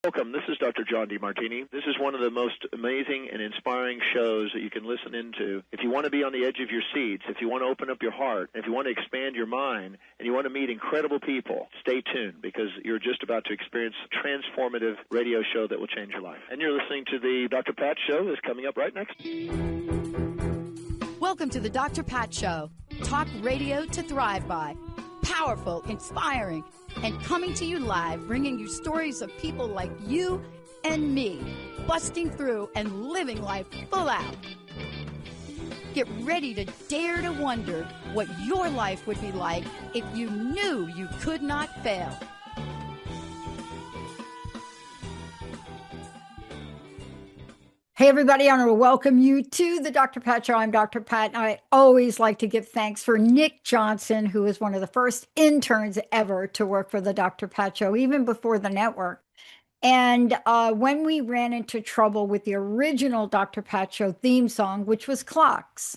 Welcome. This is Dr. John DeMartini. This is one of the most amazing and inspiring shows that you can listen into. If you want to be on the edge of your seats, if you want to open up your heart, if you want to expand your mind, and you want to meet incredible people, stay tuned because you're just about to experience a transformative radio show that will change your life. And you're listening to the Dr. Pat Show that's coming up right next. Welcome to the Dr. Pat Show. Talk radio to thrive by. Powerful, inspiring, and coming to you live, bringing you stories of people like you and me, busting through and living life full out. Get ready to dare to wonder what your life would be like if you knew you could not fail. Hey, everybody, I want to welcome you to the Dr. Pat Show. I'm Dr. Pat, and I always like to give thanks for Nick Johnson, who was one of the first interns ever to work for the Dr. Pat Show, even before the network. And when we ran into trouble with the original Dr. Pat Show theme song, which was Clocks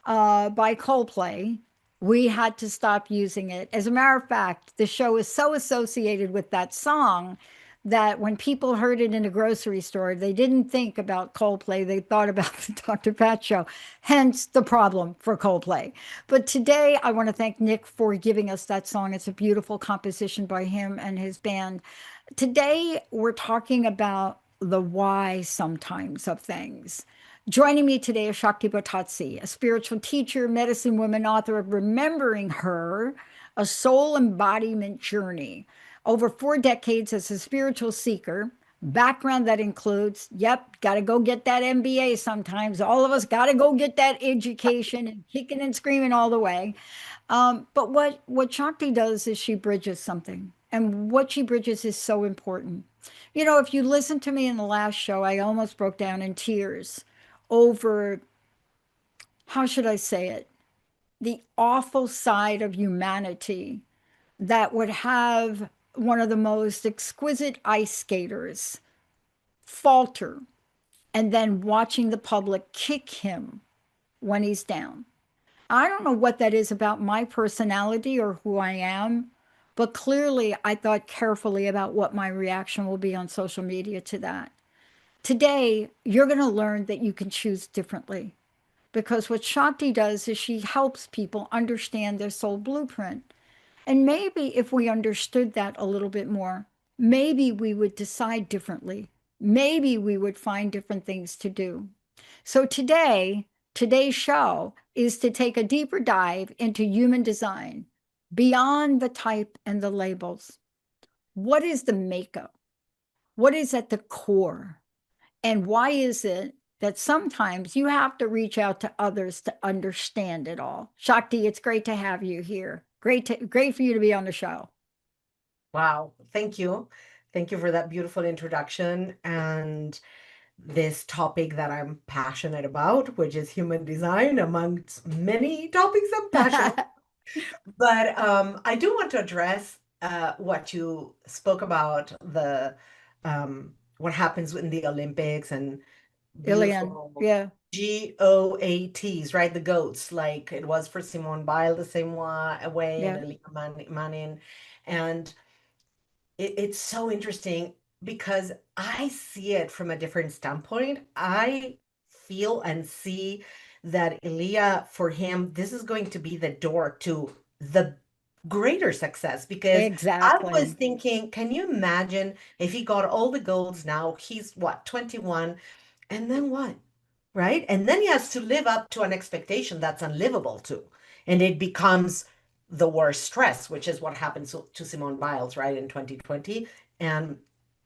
by Coldplay, we had to stop using it. As a matter of fact, the show is so associated with that song that when people heard it in a grocery store, they didn't think about Coldplay. They thought about the Dr. Pat Show, hence the problem for Coldplay. But today, I want to thank Nick for giving us that song. It's a beautiful composition by him and his band. Today, we're talking about the why sometimes of things. Joining me today is Shakti Bottazzi, a spiritual teacher, medicine woman, author of Remembering Her, a Soul Embodiment Journey. Over 4 decades as a spiritual seeker, background that includes, got to go get that MBA sometimes. All of us got to go get that education and kicking and screaming all the way. But what Shakti does is she bridges something. And what she bridges is so important. You know, if you listened to me in the last show, I almost broke down in tears over, how should I say it, the awful side of humanity that would have one of the most exquisite ice skaters falter and then watching the public kick him when he's down. I don't know what that is about my personality or who I am, but clearly I thought carefully about what my reaction will be on social media to that. Today, you're going to learn that you can choose differently, because what Shakti does is she helps people understand their soul blueprint. And maybe if we understood that a little bit more, maybe we would decide differently. Maybe we would find different things to do. So today's show is to take a deeper dive into human design, beyond the type and the labels. What is the makeup? What is at the core? And why is it that sometimes you have to reach out to others to understand it all? Shakti, it's great to have you here. Great for you to be on the show. Wow. Thank you. Thank you for that beautiful introduction and this topic that I'm passionate about, which is human design, amongst many topics I'm passionate about. But I do want to address what you spoke about, the what happens in the Olympics and Ilian, yeah. GOATs, right? The goats, like it was for Simone Biles the same way, Yeah. and Elena Manning. And it's so interesting because I see it from a different standpoint. I feel and see that Elia, for him, this is going to be the door to the greater success, because Exactly. I was thinking, can you imagine if he got all the golds now? He's what, 21? And then what? Right? And then he has to live up to an expectation that's unlivable too. And it becomes the worst stress, which is what happened to Simone Biles, right, in 2020. And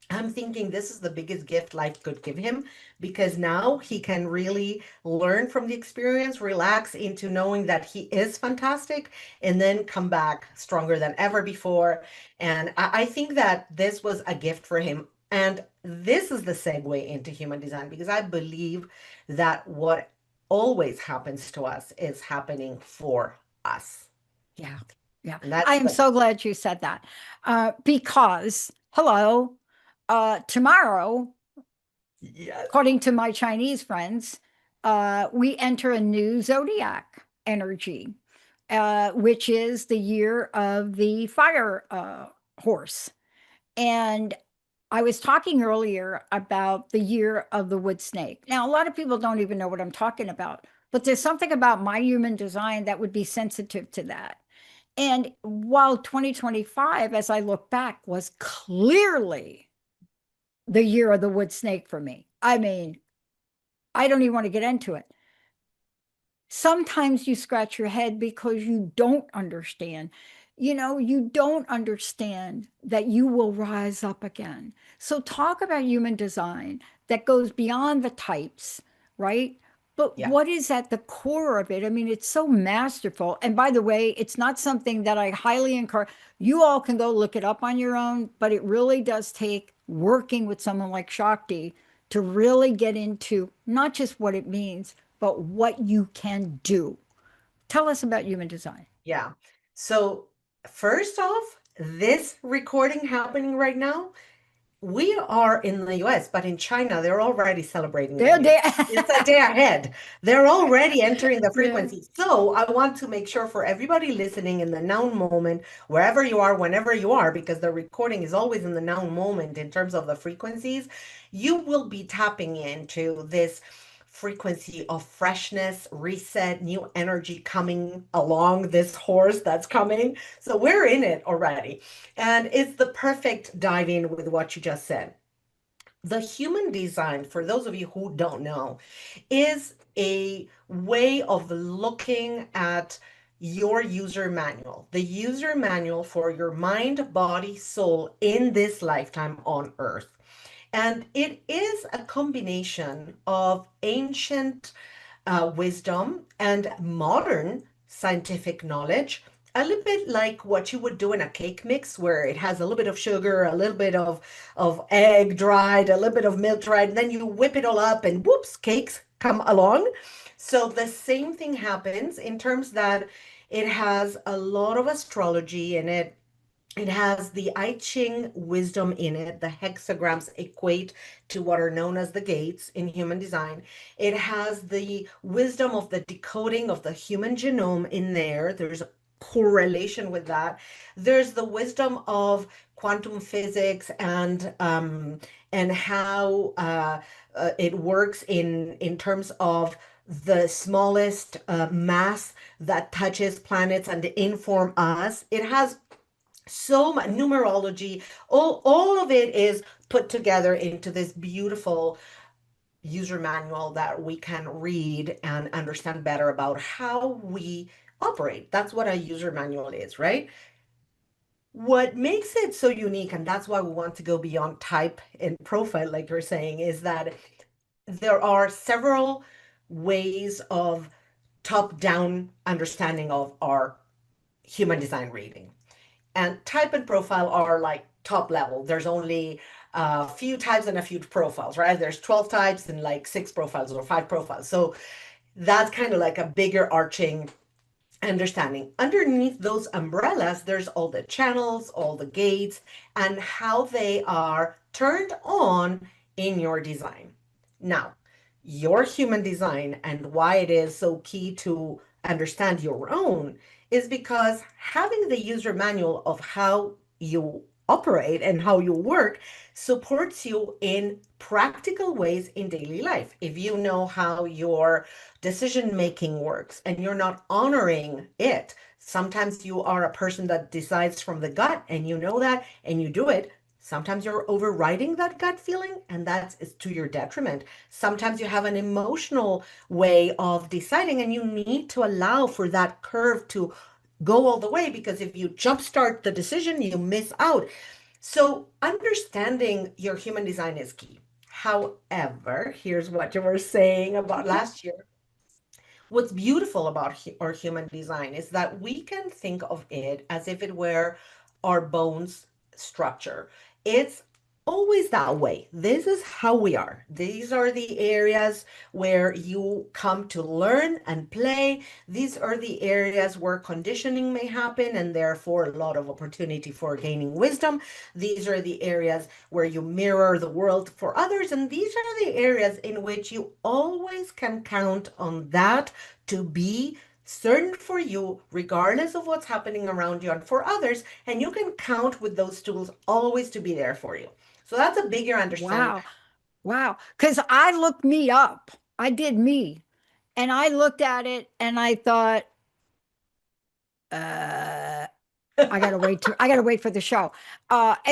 I'm thinking this is the biggest gift life could give him, because now he can really learn from the experience, relax into knowing that he is fantastic, and then come back stronger than ever before. And I think that this was a gift for him. And this is the segue into human design, because I believe that what always happens to us is happening for us. Yeah. Yeah. And that's I am so glad you said that. Because, hello, tomorrow, yes. according to my Chinese friends, we enter a new zodiac energy, which is the year of the fire horse. And I was talking earlier about the year of the wood snake. Now, a lot of people don't even know what I'm talking about, but there's something about my human design that would be sensitive to that. And while 2025, as I look back, was clearly the year of the wood snake for me. I mean, I don't even want to get into it. Sometimes you scratch your head because you don't understand. You don't understand that you will rise up again. So, talk about human design that goes beyond the types, right? But Yeah. what is at the core of it? I mean, it's so masterful. And by the way, it's not something that I highly encourage. You all can go look it up on your own, but it really does take working with someone like Shakti to really get into not just what it means, but what you can do. Tell us about human design. Yeah. So, first off, this recording happening right now, we are in the US, but in China, they're already celebrating the There, new. there. It's a day ahead. They're already entering the Yeah. frequency. So I want to make sure for everybody listening in the now moment, wherever you are, whenever you are, because the recording is always in the now moment in terms of the frequencies, you will be tapping into this frequency of freshness, reset, new energy coming along this horse that's coming. So we're in it already. And it's the perfect dive in with what you just said. The human design, for those of you who don't know, is a way of looking at your user manual, the user manual for your mind, body, soul in this lifetime on Earth. And it is a combination of ancient wisdom and modern scientific knowledge, a little bit like what you would do in a cake mix, where it has a little bit of sugar, a little bit of egg dried, a little bit of milk dried, and then you whip it all up and whoops, cakes come along. So the same thing happens in terms that it has a lot of astrology in it. It has the I Ching wisdom in it. The hexagrams equate to what are known as the gates in human design. It has the wisdom of the decoding of the human genome in there. There's a correlation with that. There's the wisdom of quantum physics and how it works in terms of the smallest mass that touches planets and inform us. It has so much numerology, all of it is put together into this beautiful user manual that we can read and understand better about how we operate. That's what a user manual is, right? What makes it so unique, and that's why we want to go beyond type and profile, like you're saying, is that there are several ways of top-down understanding of our human design reading. And type and profile are like top level. There's only a few types and a few profiles, right? There's 12 types and like 6 profiles or 5 profiles. So that's kind of like a bigger arching understanding. Underneath those umbrellas, there's all the channels, all the gates, and how they are turned on in your design. Now, your human design and why it is so key to understand your own is because having the user manual of how you operate and how you work supports you in practical ways in daily life. If you know how your decision making works and you're not honoring it, sometimes you are a person that decides from the gut and you know that and you do it. Sometimes you're overriding that gut feeling, and that is to your detriment. Sometimes you have an emotional way of deciding, and you need to allow for that curve to go all the way, because if you jumpstart the decision, you miss out. So, understanding your human design is key. However, here's what you were saying about last year. What's beautiful about our human design is that we can think of it as if it were our bones structure. It's always that way. This is how we are. These are the areas where you come to learn and play. These are the areas where conditioning may happen and therefore a lot of opportunity for gaining wisdom. These are the areas where you mirror the world for others. And these are the areas in which you always can count on that to be certain for you, regardless of what's happening around you and for others. And you can count with those tools always to be there for you. So that's a bigger understanding. Wow. Wow. Because I looked me up. I did me. And I looked at it and I thought, uh, I gotta wait for the show. And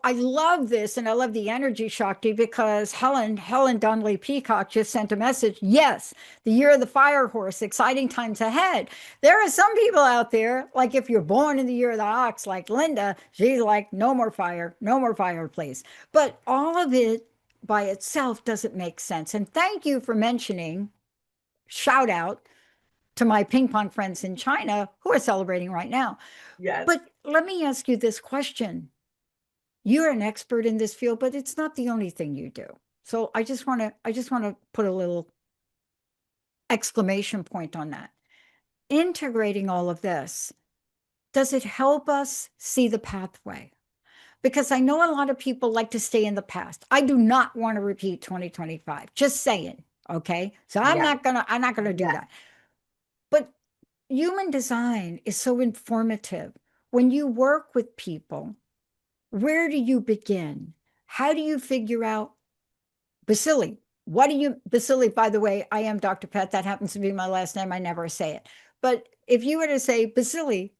I love this and I love the energy, Shakti, because Helen Donnelly Peacock just sent a message. Yes, the year of the fire horse, exciting times ahead. There are some people out there, like if you're born in the year of the ox, like Linda, she's like, no more fire, please. But all of it by itself doesn't make sense. And thank you for mentioning, shout out to my ping pong friends in China who are celebrating right now. Yes. But let me ask you this question. You're an expert in this field, but it's not the only thing you do. So I just want to put a little exclamation point on that. Integrating all of this, does it help us see the pathway? Because I know a lot of people like to stay in the past. I do not want to repeat 2025. Just saying, okay? So Yeah. I'm not gonna do Yeah. that. But human design is so informative. When you work with people, where do you begin? How do you figure out Basili? Basili, by the way, I am Dr. Pat. That happens to be my last name. I never say it. But if you were to say, Basili,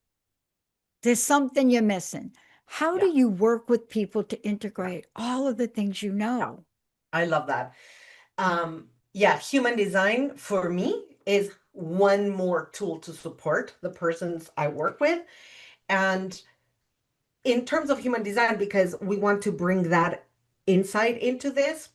there's something you're missing. How do Yeah. you work with people to integrate all of the things you Yeah. know? I love that. Yeah, human design for me is one more tool to support the persons I work with. And in terms of human design, because we want to bring that insight into this,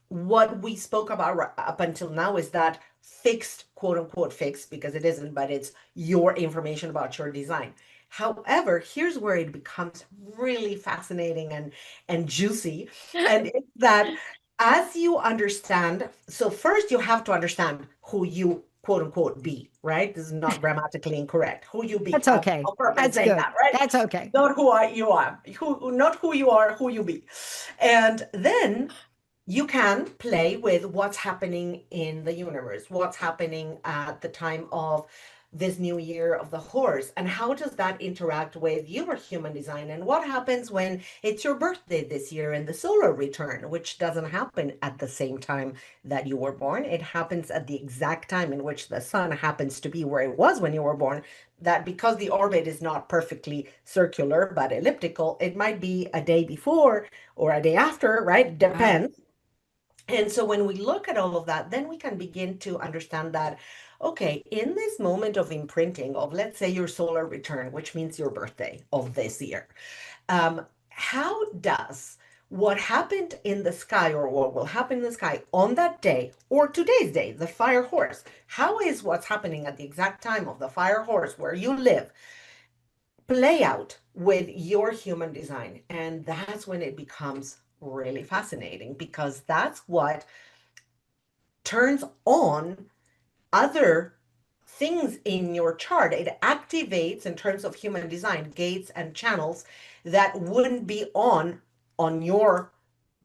what we spoke about up until now is that fixed, quote unquote, fixed, because it isn't, but it's your information about your design. However, here's where it becomes really fascinating and juicy. And it's that as you understand, so first you have to understand who you quote unquote be, right? This is not grammatically incorrect. Who you be. That's okay. I'll purpose That's saying good. that, right? That's okay. Not you are, not who you are, who you be. And then you can play with what's happening in the universe, what's happening at the time of this new year of the horse, and how does that interact with your human design, and what happens when it's your birthday this year and the solar return, which doesn't happen at the same time that you were born. It happens at the exact time in which the sun happens to be where it was when you were born. That because the orbit is not perfectly circular but elliptical, it might be a day before or a day after, right? Right. Depends. And so when we look at all of that, then we can begin to understand that, okay, in this moment of imprinting of, let's say, your solar return, which means your birthday of this year, how does what happened in the sky or what will happen in the sky on that day or today's day, the fire horse, how is what's happening at the exact time of the fire horse where you live play out with your human design? And that's when it becomes really fascinating because that's what turns on other things in your chart. It activates, in terms of human design, gates and channels that wouldn't be on your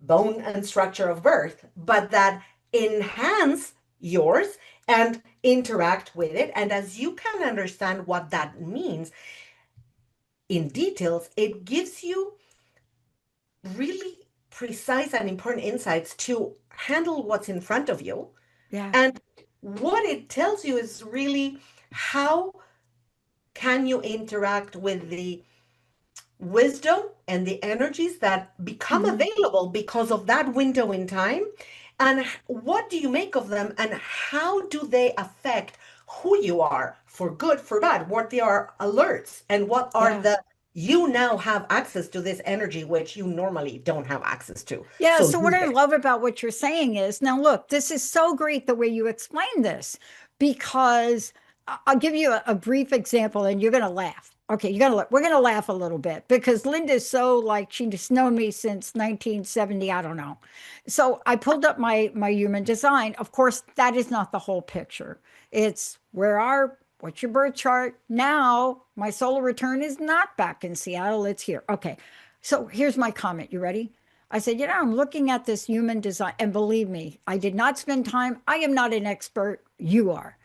bone and structure of birth, but that enhance yours and interact with it. And as you can understand what that means in details, it gives you really precise and important insights to handle what's in front of you. Yeah. And what it tells you is really how can you interact with the wisdom and the energies that become Mhm. available because of that window in time, and what do you make of them, and how do they affect who you are, for good, for bad, what they are alerts, and what are Yeah. the you now have access to this energy which you normally don't have access to, Yeah. so So, what use I it. love about what you're saying is now, look, this is so great the way you explain this because I'll give you a brief example and you're going to laugh. Okay. We're going to laugh a little bit because Linda's so like she's known me since 1970. I don't know. So, I pulled up my human design. Of course, that is not the whole picture. It's what's your birth chart? Now, my solar return is not back in Seattle. It's here. Okay. So, here's my comment. You ready? I said, I'm looking at this human design, and believe me, I did not spend time. I am not an expert. You are.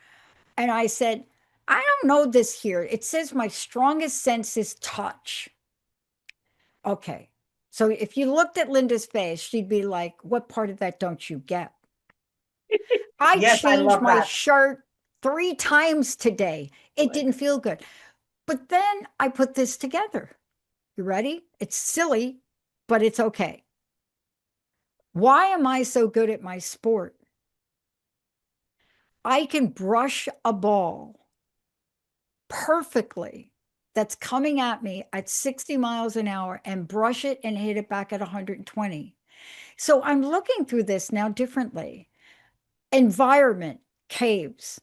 And I said, I don't know this here. It says my strongest sense is touch. Okay. So if you looked at Linda's face, she'd be like, what part of that don't you get? I Yes, I changed love my that. shirt 3 times today. It didn't feel good. But then I put this together. You ready? It's silly, but it's okay. Why am I so good at my sport? I can brush a ball perfectly that's coming at me at 60 miles an hour and brush it and hit it back at 120. So I'm looking through this now differently. Environment, caves.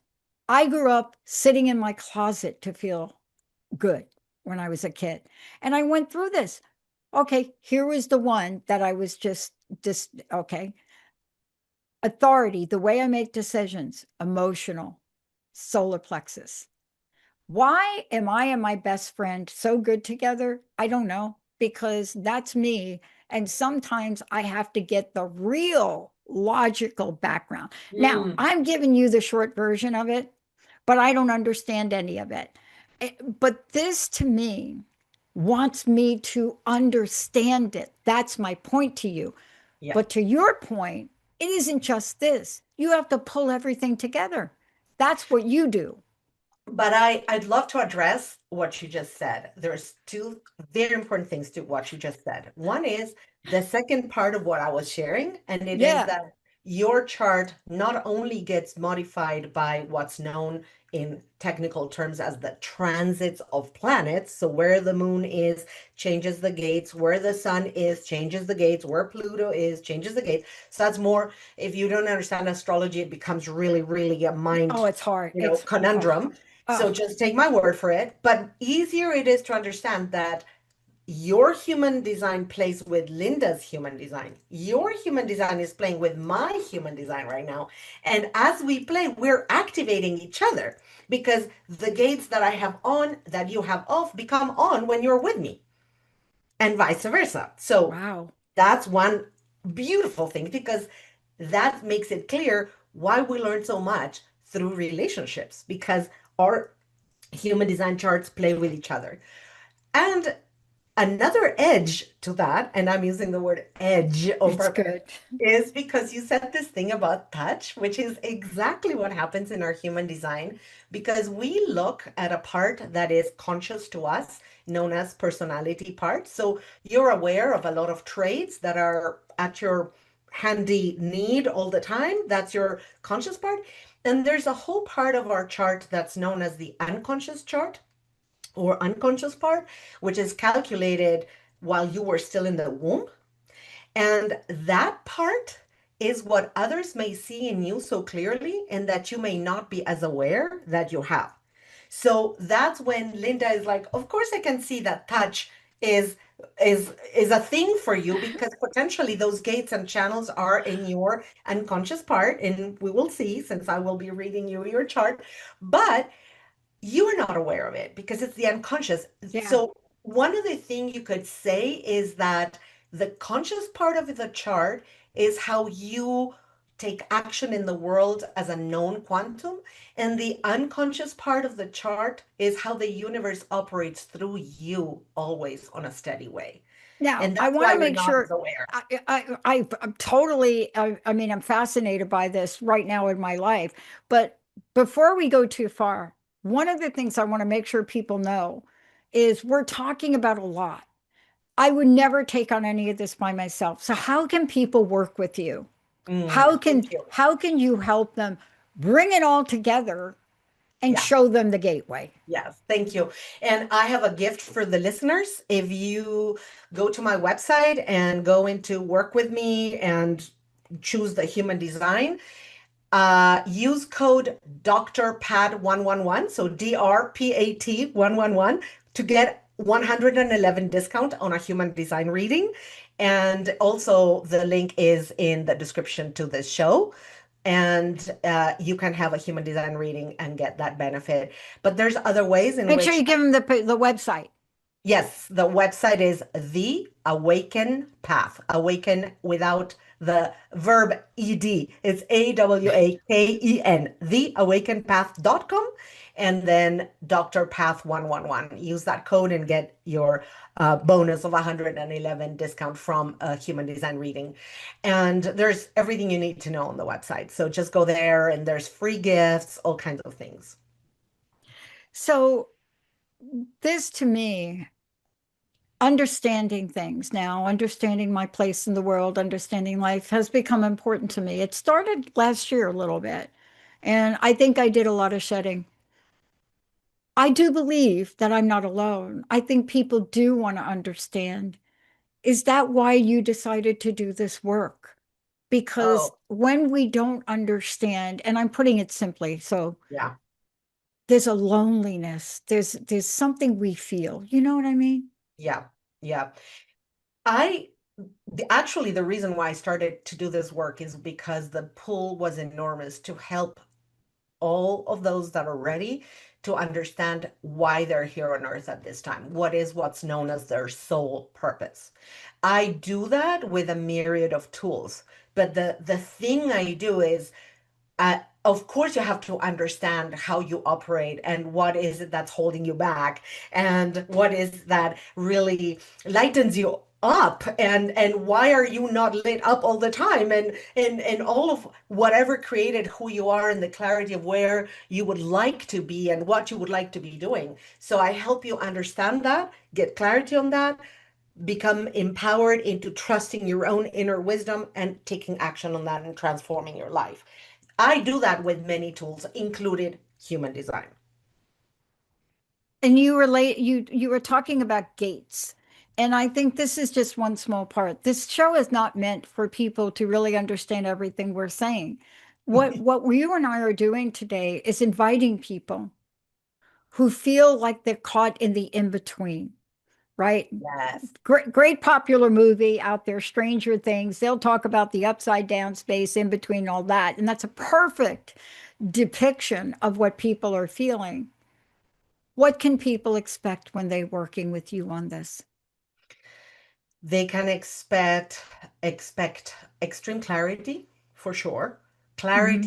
I grew up sitting in my closet to feel good when I was a kid. And I went through this. Okay, here was the one that I was just okay. Authority, the way I make decisions, emotional, solar plexus. Why am I and my best friend so good together? I don't know, because that's me. And sometimes I have to get the real logical background. Now, Mm, I'm giving you the short version of it, but I don't understand any of it. But this to me wants me to understand it. That's my point to you. yeah. But to your point, it isn't just this. You have to pull everything together. That's what you do. But I'd love to address what you just said. There's two very important things to what you just said. One is the second part of what I was sharing, and it is Yeah. that your chart not only gets modified by what's known in technical terms as the transits of planets. So where the moon is changes the gates, where the sun is changes the gates, where Pluto is changes the gates. So that's more, if you don't understand astrology, it becomes really, really a Oh, mind, it's hard. It's conundrum. So oh, just take my word for it. But easier it is to understand that your human design plays with Linda's human design. Your human design is playing with my human design right now. And as we play, we're activating each other because the gates that I have on, that you have off, become on when you're with me, and vice versa. So wow. that's one beautiful thing because that makes it clear why we learn so much through relationships because our human design charts play with each other. And another edge to that, and I'm using the word edge on It's purpose, good. is because you said this thing about touch, which is exactly what happens in our human design, because we look at a part that is conscious to us, known as personality part. So you're aware of a lot of traits that are at your handy need all the time. That's your conscious part. And there's a whole part of our chart that's known as the unconscious chart or unconscious part, which is calculated while you were still in the womb. And that part is what others may see in you so clearly and that you may not be as aware that you have. So that's when Linda is like, of course I can see that touch is is a thing for you because potentially those gates and channels are in your unconscious part and we will see since I will be reading you your chart. But you are not aware of it because it's the unconscious. Yeah. So one of the things you could say is that the conscious part of the chart is how you take action in the world as a known quantum, and the unconscious part of the chart is how the universe operates through you always on a steady way. Now, And I that's want why to we're make not as sure aware. I'm totally, I mean, I'm fascinated by this right now in my life. But before we go too far, one of the things I want to make sure people know is we're talking about a lot. I would never take on any of this by myself. So how can people work with you? Thank you. How can you help them bring it all together and Yeah. show them the gateway? Yes, thank you. And I have a gift for the listeners. If you go to my website and go into work with me and choose the human design, use code DrPat111, so DRPAT 111 to get 111 discount on a human design reading. And also the link is in the description to this show. And you can have a human design reading and get that benefit. But there's other ways in Make sure which, you give them the website. yes, the website is The Awaken Path. Awaken without the verb ed. It's AWAKEN, theawakenpath.com. and then Dr. Path 111. Use that code and get your bonus of 111 discount from a human design reading. And there's everything you need to know on the website. So just go there and there's free gifts, all kinds of things. So this to me, understanding things now, understanding my place in the world, understanding life has become important to me. It started last year a little bit, and I think I did a lot of shedding. I do believe that I'm not alone. I think people do want to understand. Is that why you decided to do this work? Because Oh, when we don't understand, and I'm putting it simply, so yeah, there's a loneliness, there's something we feel. You know what I mean? yeah, yeah. I actually, the reason why I started to do this work is because the pull was enormous to help all of those that are ready to understand why they're here on earth at this time. What is what's known as their soul purpose? I do that with a myriad of tools, but the thing I do is of course you have to understand how you operate and what is it that's holding you back and what is that really lightens you up, and why are you not lit up all the time, and all of whatever created who you are and the clarity of where you would like to be and what you would like to be doing. So I help you understand that, get clarity on that, become empowered into trusting your own inner wisdom and taking action on that and transforming your life. I do that with many tools, included human design. And you were talking about gates. And I think this is just one small part. This show is not meant for people to really understand everything we're saying. What you and I are doing today is inviting people who feel like they're caught in the in-between, right? Yes. Great popular movie out there, Stranger Things. They'll talk about the upside down space in between all that. And that's a perfect depiction of what people are feeling. What can people expect when they're working with you on this? They can expect extreme clarity for sure. Hmm.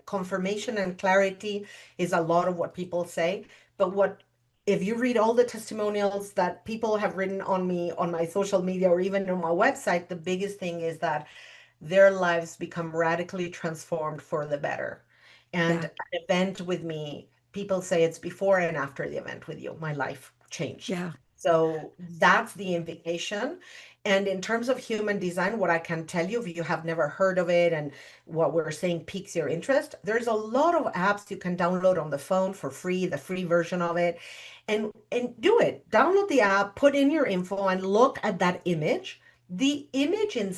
Confirmation and clarity is a lot of what people say. But what if you read all the testimonials that people have written on me on my social media or even on my website, the biggest thing is that their lives become radically transformed for the better. And Yeah, an event with me, people say it's before and after the event with you. My life changed. yeah, So that's the invitation. And in terms of human design, what I can tell you, if you have never heard of it and what we're saying piques your interest, there's a lot of apps you can download on the phone for free, the free version of it, and do it. Download the app, put in your info, and look at that image. The image in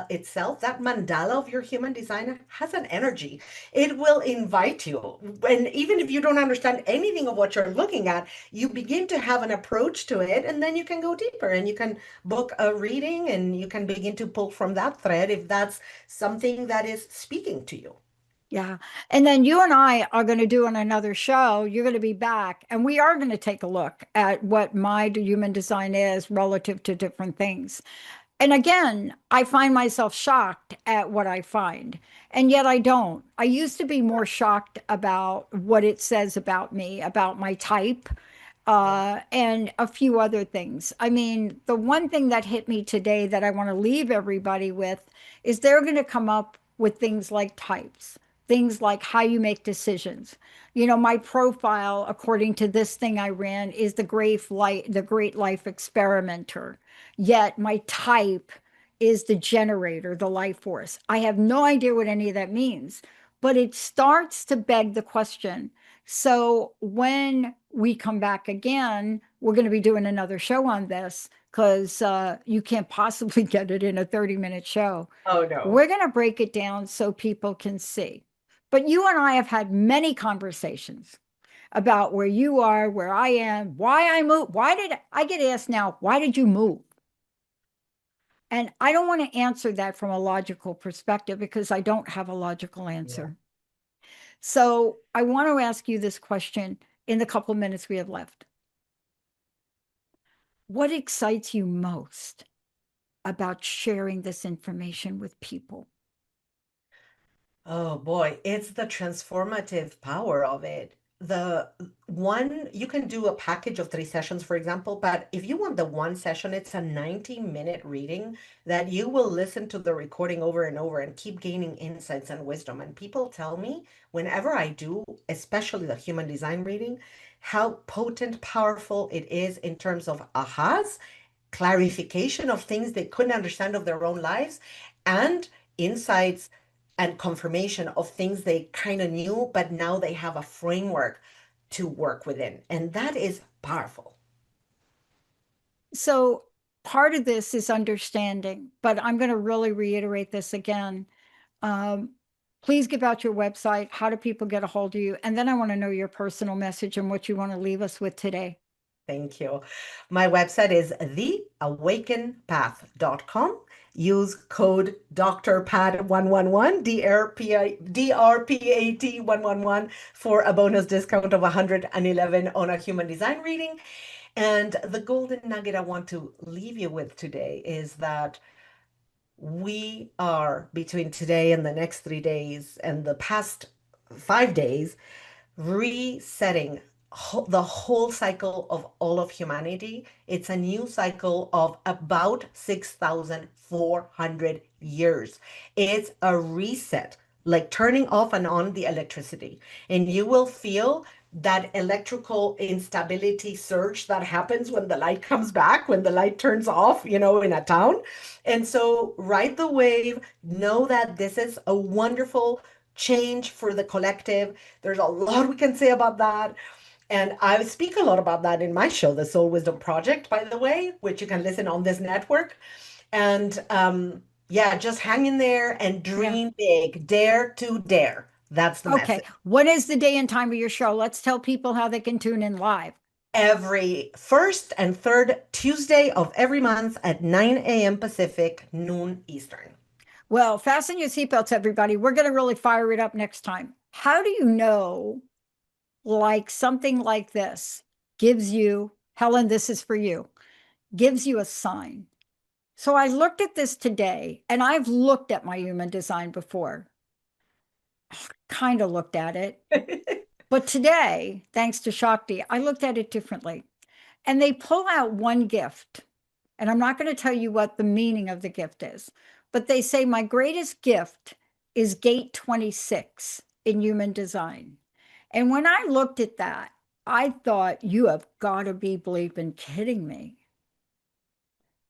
itself, that mandala of your human design, has an energy. It will invite you. And even if you don't understand anything of what you're looking at, you begin to have an approach to it, and then you can go deeper and you can book a reading and you can begin to pull from that thread if that's something that is speaking to you. yeah. And then you and I are going to do on another show. You're going to be back, and we are going to take a look at what my human design is relative to different things. And again, I find myself shocked at what I find, and yet I don't. I used to be more shocked about what it says about me, about my type, Yeah. and a few other things. I mean, the one thing that hit me today that I want to leave everybody with is they're going to come up with things like types, things like how you make decisions. You know, my profile, according to this thing I ran, is the great life experimenter. Yet my type is the generator, the life force. I have no idea what any of that means, but it starts to beg the question. So when we come back again, we're going to be doing another show on this because you can't possibly get it in a 30-minute show. Oh no. We're going to break it down so people can see. But you and I have had many conversations about where you are, where I am, why I moved. Why did I get asked now, why did you move? And I don't want to answer that from a logical perspective because I don't have a logical Yeah. answer. So I want to ask you this question in the couple of minutes we have left. What excites you most about sharing this information with people? Oh boy, it's the transformative power of it. the one, you can do a package of 3 sessions, for example, but if you want the one session, it's a 90-minute reading that you will listen to the recording over and over and keep gaining insights and wisdom. And people tell me whenever I do, especially the human design reading, how potent, powerful it is in terms of ahas, clarification of things they couldn't understand of their own lives, and insights and confirmation of things they kind of knew, but now they have a framework to work within. And that is powerful. So part of this is understanding, but I'm going to really reiterate this again. Please give out your website. How do people get a hold of you? And then I want to know your personal message and what you want to leave us with today. Thank you. My website is theawakenpath.com. Use code DrPat111, DRPAT111 for a bonus discount of 111 on a human design reading. And the golden nugget I want to leave you with today is that we are, between today and the next 3 days and the past 5 days, resetting the whole cycle of all of humanity. It's a new cycle of about 6,400 years. It's a reset, like turning off and on the electricity. And you will feel that electrical instability surge that happens when the light comes back, when the light turns off, in a town. And so ride the wave, know that this is a wonderful change for the collective. There's a lot we can say about that. And I speak a lot about that in my show, The Soul Wisdom Project, by the way, which you can listen on this network. And yeah, just hang in there and dream big. Dare to dare. That's the Okay. message. What is the day and time of your show? Let's tell people how they can tune in live. Every first and third Tuesday of every month at 9 a.m. Pacific, noon Eastern. Well, fasten your seatbelts, everybody. We're going to really fire it up next time. How do you know, like something like this gives you, Helen, this is for you, gives you a sign? So I looked at this today, and I've looked at my human design before, kind of looked at it. But today, thanks to Shakti, I looked at it differently. And they pull out one gift. And I'm not going to tell you what the meaning of the gift is, but they say my greatest gift is gate 26 in human design. And when I looked at that, I thought, you have got to be bleeping kidding me.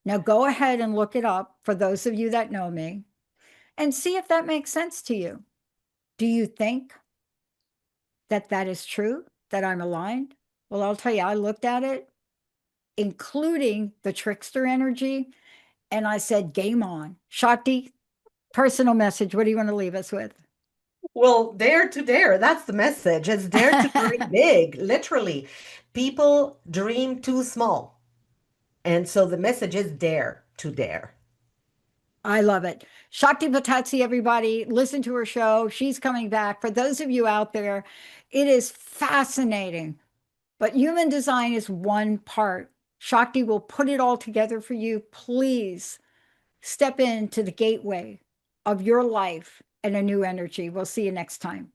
Now go ahead and look it up for those of you that know me and see if that makes sense to you. Do you think that that is true, that I'm aligned? Well, I'll tell you, I looked at it, including the trickster energy, and I said, game on. Shakti, personal message. What do you want to leave us with? Well, dare to dare. That's the message. It's dare to dream big, literally. People dream too small. And so the message is dare to dare. I love it. Shakti Bottazzi, everybody, listen to her show. She's coming back. For those of you out there, it is fascinating. But human design is one part. Shakti will put it all together for you. Please step into the gateway of your life and a new energy. We'll see you next time.